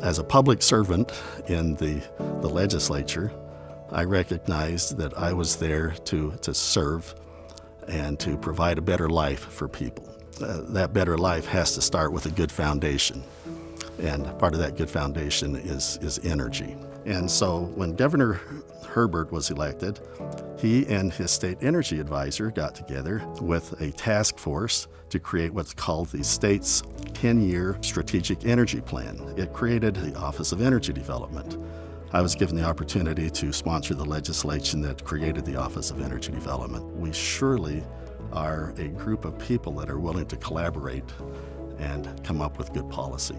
As a public servant in the legislature, I recognized that I was there to serve and to provide a better life for people. That better life has to start with a good foundation. And part of that good foundation is energy. And so when Governor Herbert was elected, he and his state energy advisor got together with a task force to create what's called the state's 10-year strategic energy plan. It created the Office of Energy Development. I was given the opportunity to sponsor the legislation that created the Office of Energy Development. We surely are a group of people that are willing to collaborate and come up with good policy.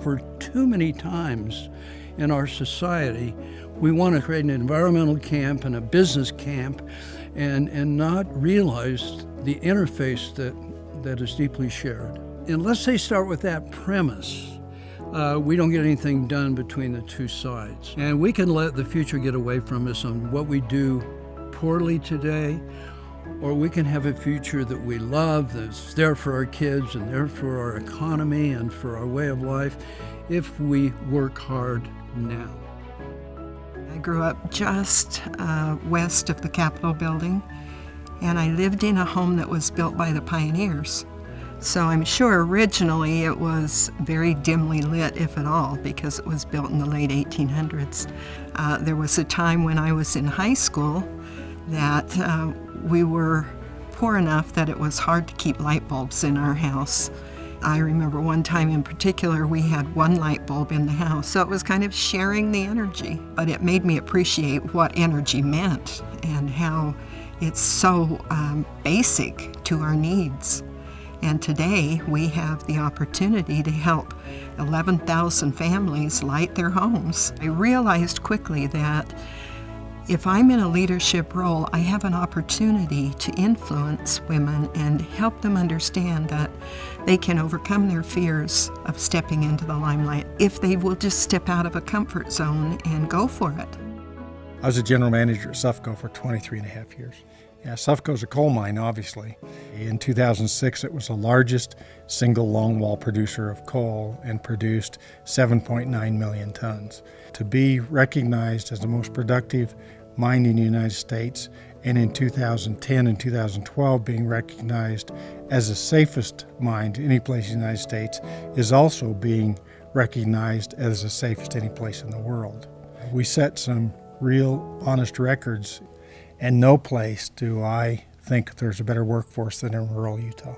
For too many times in our society, we want to create an environmental camp and a business camp and not realize the interface that is deeply shared. Unless they start with that premise, we don't get anything done between the two sides. And we can let the future get away from us on what we do poorly today, or we can have a future that we love, that's there for our kids and there for our economy and for our way of life if we work hard now. I grew up just west of the Capitol building, and I lived in a home that was built by the pioneers. So I'm sure originally it was very dimly lit, if at all, because it was built in the late 1800s. There was a time when I was in high school that we were poor enough that it was hard to keep light bulbs in our house. I remember one time in particular we had one light bulb in the house, so it was kind of sharing the energy. But it made me appreciate what energy meant and how it's so basic to our needs. And today we have the opportunity to help 11,000 families light their homes. I realized quickly that if I'm in a leadership role, I have an opportunity to influence women and help them understand that they can overcome their fears of stepping into the limelight if they will just step out of a comfort zone and go for it. I was a general manager at Sufco for 23 and a half years. Yeah, Sufco's a coal mine, obviously. In 2006, it was the largest single longwall producer of coal and produced 7.9 million tons. To be recognized as the most productive mine in the United States, and in 2010 and 2012 being recognized as the safest mine any place in the United States, is also being recognized as the safest any place in the world. We set some real honest records, and no place do I think there's a better workforce than in rural Utah.